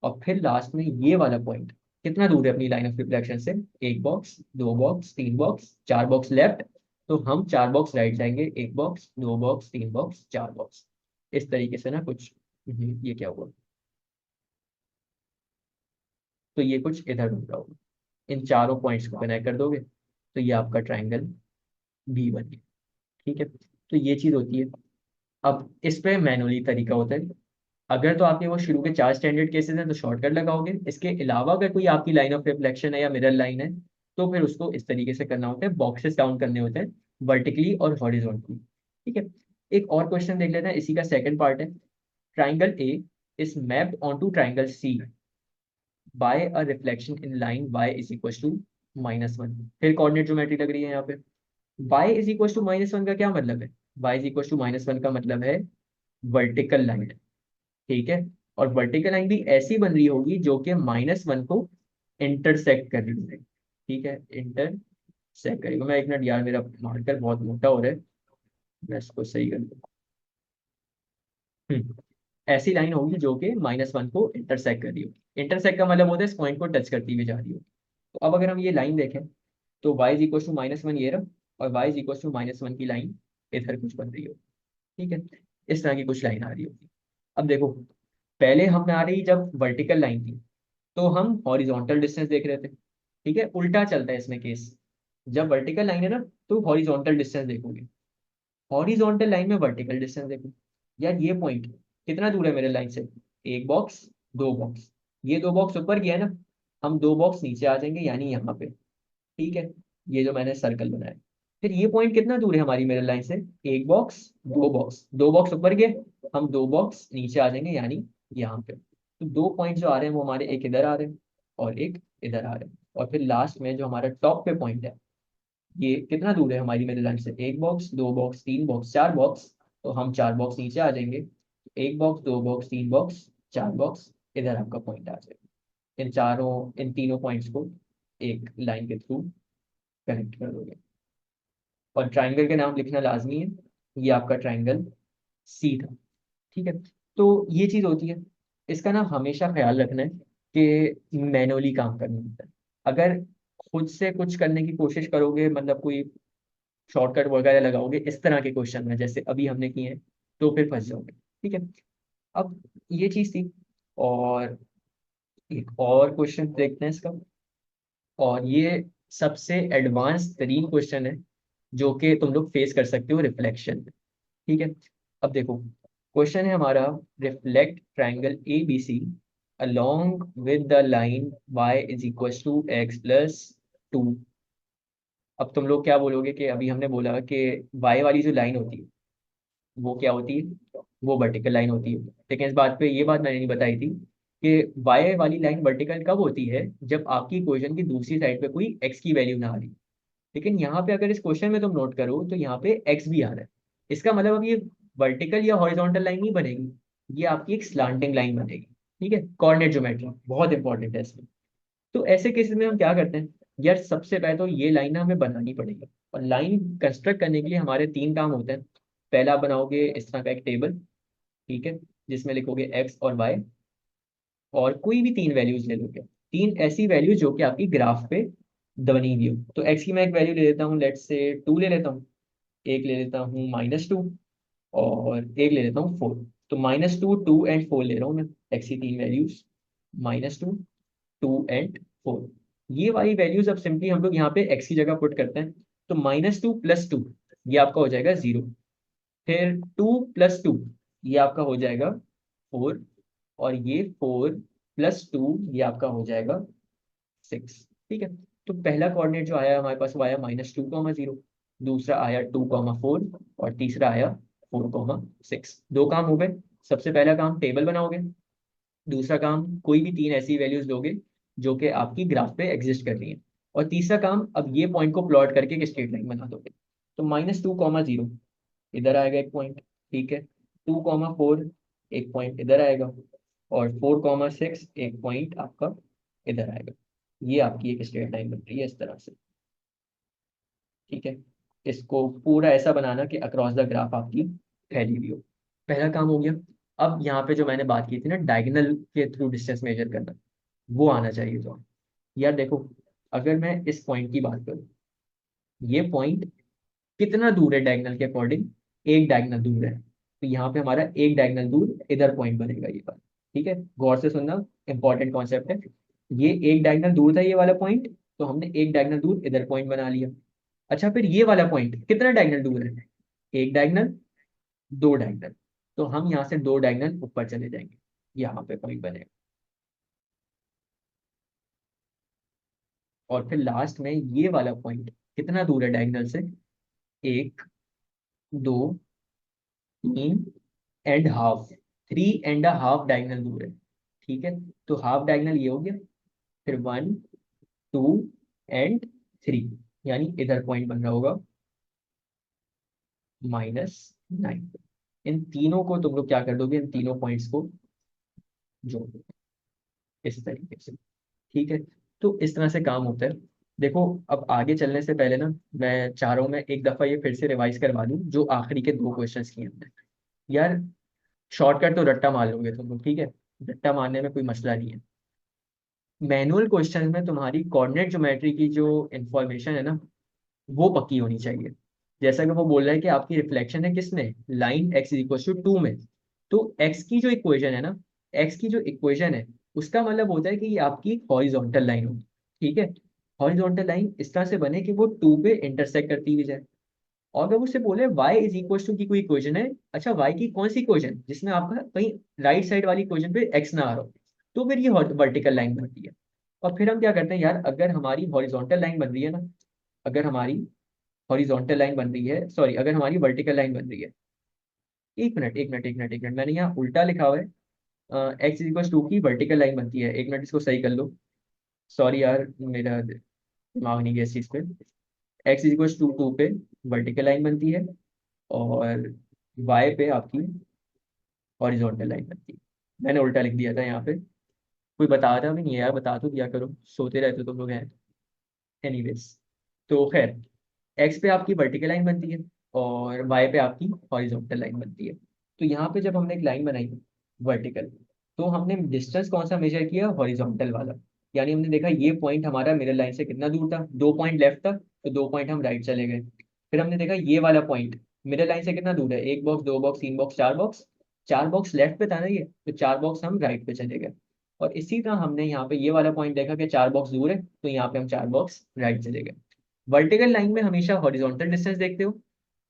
और फिर लास्ट में ये वाला पॉइंट कितना दूर है अपनी लाइन ऑफ रिफ्लेक्शन से? एक बॉक्स, दो बॉक्स, तीन बॉक्स, चार बॉक्स लेफ्ट। तो हम चार बॉक्स राइट जाएंगे, एक बॉक्स, दो बॉक्स, तीन बॉक्स, चार बॉक्स। इस तरीके से ना कुछ। ये क्या हुआ? तो ये कुछ इधर बन रहा होगा। इन चारों पॉइंट्स को कनेक्ट कर दोगे, तो ये आपका ट्राइंगल बी बन गया। ठीक है, तो ये चीज होती है। अब इस पे मैनुअली तरीका होता है। अगर तो आपके वो शुरू के चार स्टैंडर्ड केसेस हैं तो शॉर्टकट लगाओगे। इसके अलावा अगर कोई आपकी लाइन ऑफ रिफ्लेक्शन है या मिरर लाइन है, तो फिर उसको इस तरीके से करना होता है, बॉक्सेस काउंट करने होते हैं, वर्टिकली और हॉरिजॉन्टली। ठीक है। एक और क्वेश्चन देख लेते हैं, इसी का सेकंड पार्ट है। Triangle A is mapped onto triangle C by a reflection in line y is equal to -1। फिर कोऑर्डिनेट ज्योमेट्री लग रही है यहाँ पे। y इज इक्वल टू -1 का क्या मतलब है? y इज इक्वल टू -1 का मतलब है वर्टिकल लाइन। ठीक है। और वर्टिकल लाइन भी ऐसी बन रही होगी जो कि -1 को इंटरसेक्ट कर रही है। ठीक है, इंटरसेक्ट करेगा। मैं एक मिनट यार, मेरा मार्कर बहुत मोटा हो रहा है, मैं इसको सही कर दूँ। ऐसी लाइन होगी जो कि -1 को इंटरसेक्ट कर रही हो। इंटरसेक्ट का मतलब होता है इस पॉइंट को टच करती हुई जा रही हो। तो अब अगर हम ये लाइन देखें, तो y इज इक्वल टू -1 ये रहा, और y इज इक्वल टू -1 की लाइन इधर कुछ बन रही हो। ठीक है, इस तरह की कुछ लाइन आ रही होगी। अब देखो, पहले हमारी जब वर्टिकल लाइन थी, तो हम हॉरिजॉन्टल डिस्टेंस देख रहे थे। ठीक है, उल्टा चलता है इसमें केस। जब वर्टिकल लाइन है ना, तो हॉरिजॉन्टल डिस्टेंस देखोगे। हॉरिजॉन्टल लाइन में वर्टिकल डिस्टेंस देखो। यार ये पॉइंट कितना दूर है मेरे लाइन से? एक बॉक्स, दो बॉक्स। ये दो बॉक्स ऊपर गया है ना, हम दो बॉक्स नीचे आ जाएंगे, यानी यहाँ पे। ठीक है, ये जो मैंने सर्कल बनाया। फिर ये पॉइंट कितना दूर है हमारी मिरर लाइन से? एक बॉक्स, दो बॉक्स। दो बॉक्स ऊपर गए, हम दो बॉक्स नीचे आ जाएंगे, यानी यहाँ पे। तो दो पॉइंट जो आ रहे हैं वो हमारे एक इधर आ रहे हैं और एक इधर आ रहे हैं। और फिर लास्ट में जो हमारा टॉप पे पॉइंट है, ये कितना दूर है हमारी मिरर लाइन से? एक बॉक्स, दो बॉक्स, तीन बॉक्स, चार बॉक्स। तो हम चार बॉक्स नीचे आ जाएंगे। एक बॉक्स, दो बॉक्स, तीन बॉक्स, चार बॉक्स, इधर आपका पॉइंट आ जाएगा। इन तीनों पॉइंट्स को एक लाइन के थ्रू कनेक्ट कर दोगे। और ट्राइंगल के नाम लिखना लाजमी है। ये आपका ट्राइंगल सी था। ठीक है। तो ये चीज होती है। इसका ना हमेशा ख्याल रखना है कि मैनुअली काम करना होता है। अगर खुद से कुछ करने की कोशिश करोगे, मतलब कोई शॉर्टकट वगैरह लगाओगे इस तरह के क्वेश्चन में जैसे अभी हमने किए हैं, तो फिर फंस जाओगे। ठीक है। अब ये चीज थी। और एक और क्वेश्चन देखते हैं इसका। और ये सबसे एडवांस तरीन क्वेश्चन है जो कि तुम लोग फेस कर सकते हो रिफ्लेक्शन में। ठीक है। अब देखो, क्वेश्चन है हमारा, reflect triangle A B C along with the line y is equal to X plus 2। अब तुम लोग क्या बोलोगे कि अभी हमने बोला कि y वाली जो लाइन होती है वो क्या होती है? वो वर्टिकल लाइन होती है। लेकिन इस बात पे ये बात मैंने नहीं बताई थी कि y वाली लाइन वर्टिकल कब होती है? जब आपकी इक्वेशन की दूसरी साइड पे कोई x की वैल्यू ना आ रही। लेकिन यहाँ पे अगर इस क्वेश्चन में तुम नोट करो, तो यहाँ पे x भी आ रहा है। इसका मतलब अब ये वर्टिकल या हॉरिजॉन्टल लाइन नहीं बनेगी, ये आपकी एक स्लांटिंग लाइन बनेगी। ठीक है, कोऑर्डिनेट ज्योमेट्री बहुत इंपॉर्टेंट है इसमें। तो ऐसे केसेस में हम क्या करते हैं? यार सबसे पहले तो ये लाइन ना हमें बनानी पड़ेगी। और लाइन कंस्ट्रक्ट करने के लिए हमारे तीन काम होते हैं। पहला, आप बनाओगे इस तरह का एक टेबल। ठीक है, जिसमें लिखोगे एक्स और वाई, और कोई भी तीन वैल्यूज ले लोगे। तीन ऐसी वैल्यूज जो कि आपकी ग्राफ पे बनी हुई हो। तो एक्स की मैं एक वैल्यू ले लेता हूँ, लेट्स से 2 ले लेता हूँ। एक ले लेता हूँ -2 और एक ले लेता हूँ 4। तो -2, 2 एंड 4 ले रहा हूँ मैं, एक्स की तीन वैल्यूज, -2, 2 एंड 4। ये वाली वैल्यूज अब सिंपली हम लोग यहाँ पे एक्स की जगह पुट करते हैं। तो -2 + 2 ये आपका हो जाएगा 0। फिर 2 + 2 ये आपका हो जाएगा 4। और ये 4 + 2 ये आपका हो जाएगा 6। ठीक है। तो पहला कोऑर्डिनेट जो आया हमारे पास वो आया -2, 0। दूसरा आया 2, 4 और तीसरा आया 4, 6। दो काम हो गए। सबसे पहला काम टेबल बनाओगे, दूसरा काम कोई भी तीन ऐसी वैल्यूज लोगे जो कि आपकी ग्राफ पे एग्जिस्ट कर रही है, और तीसरा काम अब ये पॉइंट को प्लॉट करके एक स्ट्रेट लाइन बना दोगे। तो -2, 0 इधर आएगा एक पॉइंट, ठीक है। 2, 4 एक पॉइंट इधर आएगा, और 4, 6 एक पॉइंट आपका इधर आएगा। ये आपकी एक स्ट्रेट लाइन बन रही है इस तरह से। ठीक है। इसको पूरा ऐसा बनाना कि अक्रॉस द ग्राफ आपकी फैली हुई हो। पहला काम हो गया। अब यहाँ पे जो मैंने बात की थी ना, डायगोनल के थ्रू डिस्टेंस मेजर करना, वो आना चाहिए। तो यार देखो, अगर मैं इस पॉइंट की बात करूँ, ये पॉइंट कितना दूर है डायगोनल के अकॉर्डिंग? एक डायगोनल दूर है। तो यहाँ पे हमारा एक डायगोनल दूर इधर पॉइंट बनेगा ये बात। ठीक है, गौर से सुनना, इंपॉर्टेंट कॉन्सेप्ट है। ये एक डायगोनल दूर था ये वाला पॉइंट, तो हमने एक डायगोनल दूर इधर पॉइंट बना लिया। अच्छा, फिर ये वाला पॉइंट कितना डायगोनल दूर है? एक डायगोनल, दो डायगोनल। तो हम यहाँ से दो डायगोनल ऊपर चले जाएंगे, यहाँ पे पॉइंट बनेगा। और फिर लास्ट में ये वाला पॉइंट कितना दूर है डायगोनल से? एक, दो, 3.5, 3.5 डायगोनल दूर है। ठीक है। तो हाफ डायगोनल ये हो गया। फिर 1, 2 एंड 3, यानी इधर पॉइंट बन रहा होगा -9। इन तीनों को तुम लोग क्या कर दोगे? इन तीनों पॉइंट्स को जोड़ दो इस तरीके से। ठीक है। तो इस तरह से काम होता है। देखो, अब आगे चलने से पहले ना, मैं चाह रहा हूँ मैं एक दफा ये फिर से रिवाइज करवा दूं जो आखिरी के दो क्वेश्चंस किए हमने। यार, शॉर्टकट तो रट्टा मार लोगे तुम लोग, ठीक है। रट्टा मारने में कोई मसला नहीं है। मैनुअल क्वेश्चन में तुम्हारी कोऑर्डिनेट ज्योमेट्री की जो इंफॉर्मेशन है ना, वो पक्की होनी चाहिए। जैसा कि वो बोल रहा है कि आपकी रिफ्लेक्शन है किसमें? लाइन x = 2 में। तो x की जो इक्वेशन है ना, x की जो इक्वेशन है, उसका मतलब होता है कि ये आपकी हॉरिजॉन्टल लाइन होगी। ठीक है। हॉरिजॉन्टल लाइन इस तरह से बने कि वो 2 पे इंटरसेक्ट करती हुई जाए। और अगर उससे बोले y = की कोई इक्वेशन है, अच्छा y की कौन सी इक्वेशन जिसमें आपका कहीं राइट साइड वाली इक्वेशन पे x ना आ रहा हो, तो फिर ये वर्टिकल लाइन बनती है। और फिर हम क्या करते हैं यार, अगर हमारी हॉरिजॉन्टल लाइन बन रही है ना, अगर हमारी हॉरिजॉन्टल लाइन बन रही है, सॉरी, अगर हमारी वर्टिकल लाइन बन रही है, एक मिनट एक मिनट एक मिनट एक मिनट, मैंने यहाँ उल्टा लिखा हुआ है। x = 2 की वर्टिकल लाइन बनती है, एक मिनट इसको सही कर लो। सॉरी यार, मेरा दिमाग नहीं गया इस चीज़ पे। x = 2 पे वर्टिकल लाइन बनती है, और y पे आपकी हॉरिजॉन्टल लाइन बनती है। मैंने उल्टा लिख दिया था यहाँ पे। कोई बता रहा भी नहीं है यार, बता तो दिया करो, सोते रहते हो तुम लोग हैं। एनीवेज, तो खैर, एक्स पे आपकी वर्टिकल लाइन बनती है, और वाई पे आपकी हॉरिजॉन्टल लाइन बनती है। तो यहाँ पे जब हमने एक लाइन बनाई वर्टिकल, तो हमने डिस्टेंस कौन सा मेजर किया? हॉरिजॉन्टल वाला। यानी हमने देखा ये पॉइंट हमारा मिरर लाइन से कितना दूर था, दो पॉइंट लेफ्ट था, तो दो पॉइंट हम राइट चले गए। फिर हमने देखा ये वाला पॉइंट मिरर लाइन से कितना दूर है, एक बॉक्स, दो बॉक्स, तीन बॉक्स, चार बॉक्स। चार बॉक्स लेफ्ट पे था ना ये, तो चार बॉक्स हम राइट पे चले गए। और इसी तरह हमने यहाँ पे ये वाला पॉइंट देखा कि चार बॉक्स दूर है, तो यहाँ पे हम चार बॉक्स राइट चले गए। वर्टिकल लाइन में हमेशा हॉरिजॉन्टल डिस्टेंस देखते हो,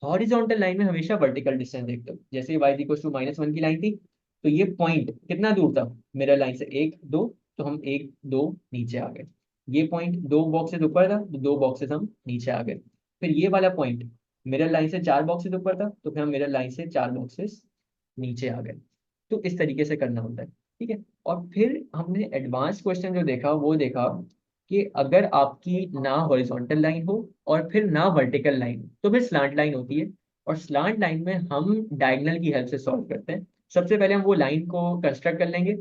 हॉरिजॉन्टल लाइन में हमेशा वर्टिकल डिस्टेंस देखते हो। जैसे y = -1 की लाइन थी, तो ये पॉइंट कितना दूर था मिरर लाइन से? एक, दो, तो हम एक, दो नीचे आ गए। ये पॉइंट दो बॉक्सेस ऊपर था, तो दो बॉक्सेस हम नीचे आ गए। फिर ये वाला पॉइंट मिरर लाइन से चार बॉक्सेस ऊपर था, तो फिर हम मिरर लाइन से चार बॉक्सेस नीचे आ गए। तो इस तरीके से करना होता है। ठीक है। और फिर हमने एडवांस क्वेश्चन जो देखा वो देखा कि अगर आपकी ना हॉरिजॉन्टल लाइन हो और फिर ना वर्टिकल लाइन, तो फिर स्लांट लाइन होती है। और स्लांट लाइन में हम डायगोनल की हेल्प से सॉल्व करते हैं। सबसे पहले हम वो लाइन को कंस्ट्रक्ट कर लेंगे,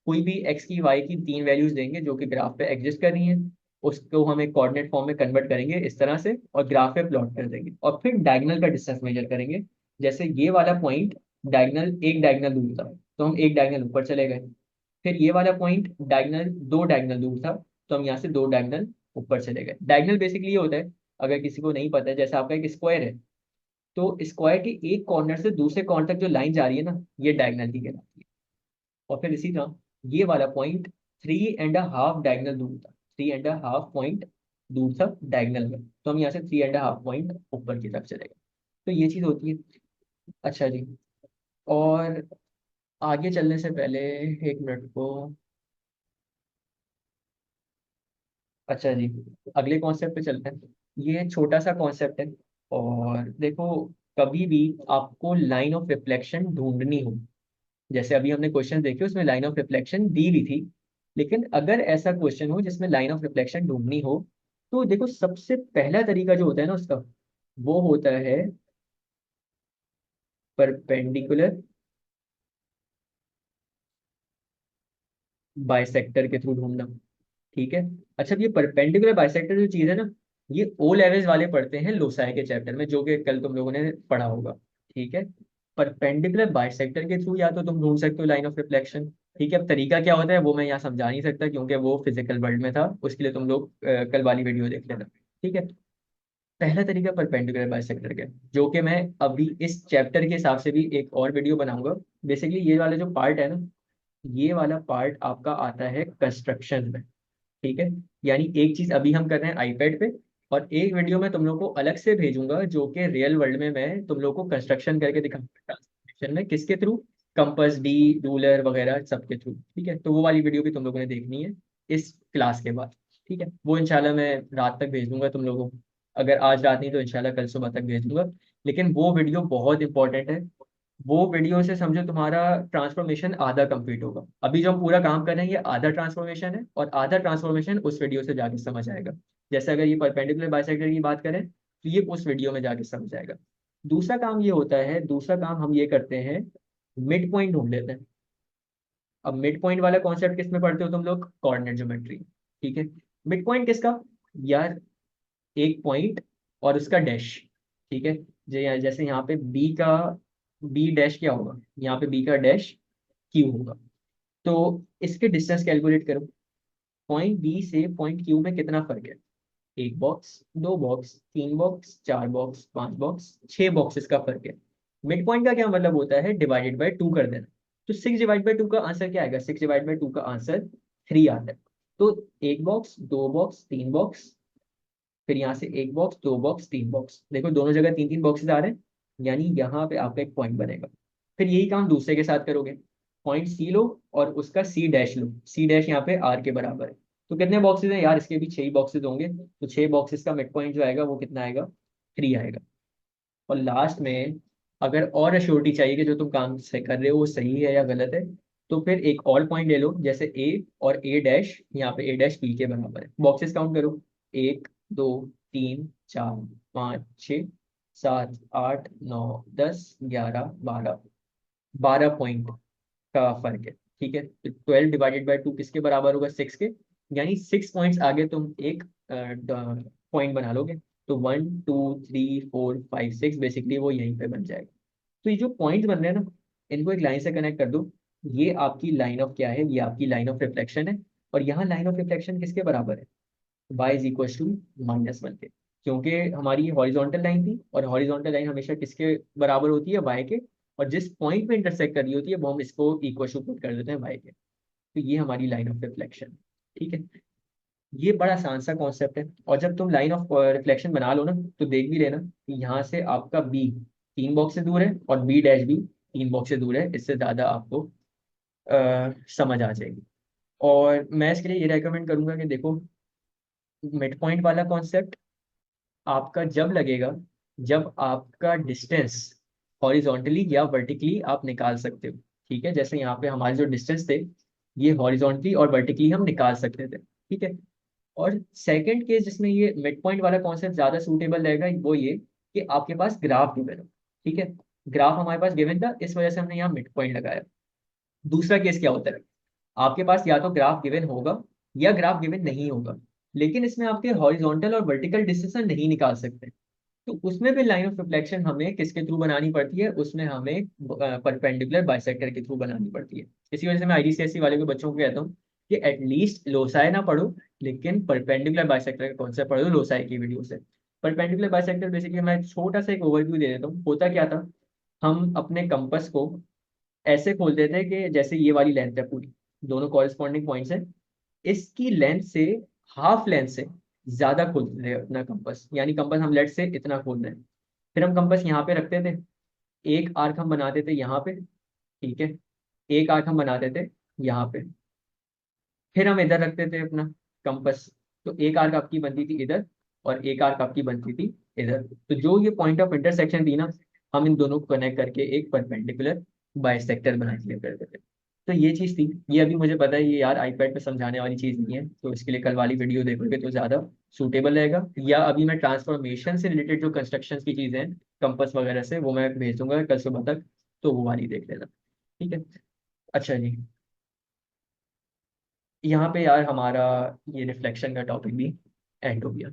कोई भी एक्स की वाई की तीन वैल्यूज देंगे जो कि ग्राफ पे एग्जिस्ट कर रही हैं, उसको हम एक कोऑर्डिनेट फॉर्म में कन्वर्ट करेंगे इस तरह से, और ग्राफ पे प्लॉट कर देंगे, और फिर डायगोनल का डिस्टेंस मेजर करेंगे। जैसे ये वाला पॉइंट डायगोनल, एक डायगोनल दूर था, तो हम एक डायगोनल ऊपर चले गए। फिर ये वाला पॉइंट डायगोनल, दो डायगोनल दूर था, तो हम यहाँ से दो डायगोनल ऊपर चले गए। डायगोनल बेसिकली ये होता है, अगर किसी को नहीं पता है, जैसे आपका एक स्क्वायर है, तो स्क्वायर के एक कॉर्नर से दूसरे कॉर्नर तक जो लाइन जा रही है ना, ये डायगोनल की कहलाती है। और फिर इसी तरह ये वाला पॉइंट 3.5 डायगोनल दूर था, 3.5 पॉइंट दूर था डायगोनल में, तो हम यहाँ से 3.5 पॉइंट ऊपर की तरफ चलेगा। तो ये चीज होती है। अच्छा जी, और आगे चलने से पहले एक मिनट को। अच्छा जी, अगले कॉन्सेप्ट पे चलते हैं। ये छोटा सा कॉन्सेप्ट है। और देखो, कभी भी आपको लाइन ऑफ रिफ्लेक्शन ढूंढनी हो, जैसे अभी हमने क्वेश्चन देखे उसमें लाइन ऑफ रिफ्लेक्शन दी हुई थी, लेकिन अगर ऐसा क्वेश्चन हो जिसमें लाइन ऑफ रिफ्लेक्शन ढूंढनी हो, तो देखो सबसे पहला तरीका जो होता है ना उसका, वो होता है परपेंडिकुलर बाइसेक्टर के थ्रू ढूंढना। ठीक है। अच्छा, अब ये परपेंडिकुलर बाइसेक्टर जो चीज है ना, ये ओ लेवल्स वाले पढ़ते हैं लोसाई के चैप्टर में, जो कि कल तुम लोगों ने पढ़ा होगा। ठीक है। परपेंडिकुलर बाइसेक्टर के थ्रू या तो तुम ढूंढ सकते हो लाइन ऑफ रिफ्लेक्शन। ठीक है। अब तरीका क्या होता है वो मैं यहाँ समझा नहीं सकता, क्योंकि वो फिजिकल वर्ल्ड में था, उसके लिए तुम लोग कल वाली वीडियो देख लेना। ठीक है। पहला तरीका परपेंडिकुलर बाइसेक्टर का है, जो कि मैं अभी इस चैप्टर के हिसाब से भी एक और वीडियो बनाऊंगा। बेसिकली ये वाला जो पार्ट है ना, ये वाला पार्ट आपका आता है कंस्ट्रक्शन में। ठीक है। यानी एक चीज अभी हम कर रहे हैं आईपैड पे, और एक वीडियो में तुम लोग को अलग से भेजूंगा जो कि रियल वर्ल्ड में मैं तुम लोग को कंस्ट्रक्शन करके दिखाऊंगा, ट्रांसफॉर्मेशन में किसके थ्रू, कंपास डी, रूलर वगैरह सबके थ्रू। ठीक है। तो वो वाली वीडियो भी तुम लोगों ने देखनी है इस क्लास के बाद। ठीक है। वो इंशाल्लाह मैं रात तक भेज दूंगा तुम लोगों को, अगर आज रात नहीं तो इंशाल्लाह कल सुबह तक भेज दूंगा। लेकिन वो वीडियो बहुत इंपॉर्टेंट है। वो वीडियो से समझो तुम्हारा ट्रांसफॉर्मेशन आधा कंप्लीट होगा। अभी जो हम पूरा काम कर रहे हैं ये आधा ट्रांसफॉर्मेशन है, और आधा ट्रांसफॉर्मेशन उस वीडियो से जाके समझ आएगा। जैसे अगर ये परपेंडिकुलर बाइसेक्टर की बात करें तो ये उस वीडियो में जाके समझ आएगा। दूसरा काम ये होता है, दूसरा काम हम ये करते हैं, मिड पॉइंट ढूंढ लेते हैं। अब मिड पॉइंट वाला कॉन्सेप्ट किस में पढ़ते हो तुम लोग, कोऑर्डिनेट ज्योमेट्री। ठीक है। मिड पॉइंट किसका, यार एक पॉइंट और उसका डैश। ठीक है। जैसे यहाँ पे बी का, बी डैश क्या होगा, यहाँ पे बी का डैश क्यू होगा। तो इसके डिस्टेंस कैलकुलेट करो, पॉइंट बी से पॉइंट क्यू में कितना फर्क है, एक बॉक्स, दो बॉक्स, तीन बॉक्स, चार बॉक्स, पांच बॉक्स, छह बॉक्सेस का फर्क है। मिड पॉइंट का क्या मतलब होता है, डिवाइडेड बाय टू कर देना। तो 6/2 का आंसर क्या आएगा, 6/2 का आंसर 3 आता है। तो एक बॉक्स, दो बॉक्स, तीन बॉक्स, फिर यहाँ से एक बॉक्स, दो बॉक्स, तीन बॉक्स, देखो दोनों जगह तीन तीन बॉक्सेस आ रहे हैं, यानी यहाँ पे आपका एक पॉइंट बनेगा। फिर यही काम दूसरे के साथ करोगे, पॉइंट सी लो और उसका सी डैश लो, सी डैश यहाँ पे आर के बराबर है। तो कितने बॉक्सेस हैं यार, इसके भी 6 बॉक्सेस होंगे, तो 6 बॉक्सेस का मिड पॉइंट जो आएगा वो कितना आएगा, 3 आएगा। और लास्ट में अगर और अश्योरिटी चाहिए कि जो तुम काम से कर रहे हो वो सही है या गलत है, तो फिर एक और पॉइंट ले लो, जैसे ए और ए डैश, यहाँ पे ए डैश बी के बराबर है। बॉक्सेस काउंट करो, एक, दो, तीन, चार, पाँच, छ, सात, आठ, नौ, 10, 11, 12, 12 पॉइंट का फर्क है। ठीक है। तो 12/2 किसके बराबर होगा, 6 के। यानी 6 पॉइंट्स आगे तुम एक पॉइंट बना लोगे, तो 1 2 3 4 5 6 बेसिकली वो यहीं पे बन जाएगा। तो ये जो पॉइंट्स बन रहे हैं ना, इनको एक लाइन से कनेक्ट कर दो। ये आपकी लाइन ऑफ क्या है, ये आपकी लाइन ऑफ रिफ्लेक्शन है। और यहाँ लाइन ऑफ रिफ्लेक्शन किसके बराबर है, y = -1 के, क्योंकि हमारी हॉरिजॉन्टल लाइन थी, और हॉरिजॉन्टल लाइन हमेशा किसके बराबर होती है, y के। और जिस पॉइंट पे इंटरसेक्ट कर रही होती है वो हम इसको इक्वल टू पुट कर देते हैं y के। तो ये हमारी लाइन ऑफ रिफ्लेक्शन। ठीक है। ये बड़ा आसान सा कॉन्सेप्ट है। और जब तुम लाइन ऑफ रिफ्लेक्शन बना लो ना, तो देख भी लेना कि यहाँ से आपका बी 3 बॉक्स से दूर है, और बी डैश भी 3 बॉक्स से दूर है, इससे ज़्यादा आपको समझ आ जाएगी। और मैं इसके लिए ये रेकमेंड करूंगा कि देखो, मिड पॉइंट वाला कॉन्सेप्ट आपका जब लगेगा, जब आपका डिस्टेंस हॉरिजॉन्टली या वर्टिकली आप निकाल सकते हो। ठीक है। जैसे यहाँ पे हमारे जो डिस्टेंस थे, ये हॉरिजॉन्टली और वर्टिकली हम निकाल सकते थे। ठीक है। और सेकंड केस जिसमें ये मिड पॉइंट वाला कॉन्सेप्ट ज्यादा सूटेबल रहेगा, वो ये कि आपके पास ग्राफ गिवन हो। ठीक है। ग्राफ हमारे पास गिवन था, इस वजह से हमने यहाँ मिड पॉइंट लगाया। दूसरा केस क्या होता है, आपके पास या तो ग्राफ गिवन होगा या ग्राफ गिवन नहीं होगा, लेकिन इसमें आपके हॉरिजॉन्टल और वर्टिकल डिस्टेंस नहीं निकाल सकते। तो उसमें भी लाइन ऑफ रिफ्लेक्शन हमें किसके थ्रू बनानी पड़ती है, उसमें हमें परपेंडिकुलर बाइसेक्टर के थ्रू बनानी पड़ती है। इसी वजह से मैं आईडीसीएससी वाले के बच्चों को कहता हूँ कि एटलीस्ट लोसाई ना पढ़ो, लेकिन परपेंडिकुलर बाइसेक्टर का कॉन्सेप्ट पढ़ो लोसाई की वीडियो से। परपेंडिकुलर बाइसेक्टर बेसिकली मैं छोटा सा एक ओवरव्यू दे देता हूँ। होता क्या था, हम अपने कंपास को ऐसे खोलते थे कि जैसे ये वाली लेंथ है पूरी, दोनों कॉरेस्पॉन्डिंग पॉइंट्स हैं, इसकी लेंथ से हाफ लेंथ से ज्यादा खोलते थे अपना कंपास, यानी कंपास हम लेट से इतना खोल रहे हैं। फिर हम कंपास यहाँ पे रखते थे, एक आर्क हम बनाते थे यहाँ पे, ठीक है, एक आर्क हम बनाते थे यहाँ पे, फिर हम इधर रखते थे अपना कंपास। तो एक आर्क आपकी बनती थी इधर और एक आर्क आपकी बनती थी इधर। तो जो ये पॉइंट ऑफ इंटरसेक्शन थी ना, हम इन दोनों को कनेक्ट करके एक परपेंडिकुलर बाइसेक्टर बना दिया करते थे। तो ये चीज थी। ये अभी मुझे पता है ये यार आईपैड पे समझाने वाली चीज नहीं है, तो इसके लिए कल वाली वीडियो देखोगे तो ज्यादा सूटेबल रहेगा। या अभी मैं ट्रांसफॉर्मेशन से रिलेटेड जो कंस्ट्रक्शन की चीजें हैं कंपास वगैरह से, वो मैं भेज दूंगा कल सुबह तक, तो वो वाली देख लेना। ठीक है। अच्छा जी, यहाँ पे यार हमारा ये रिफ्लेक्शन का टॉपिक भी एंड हो गया।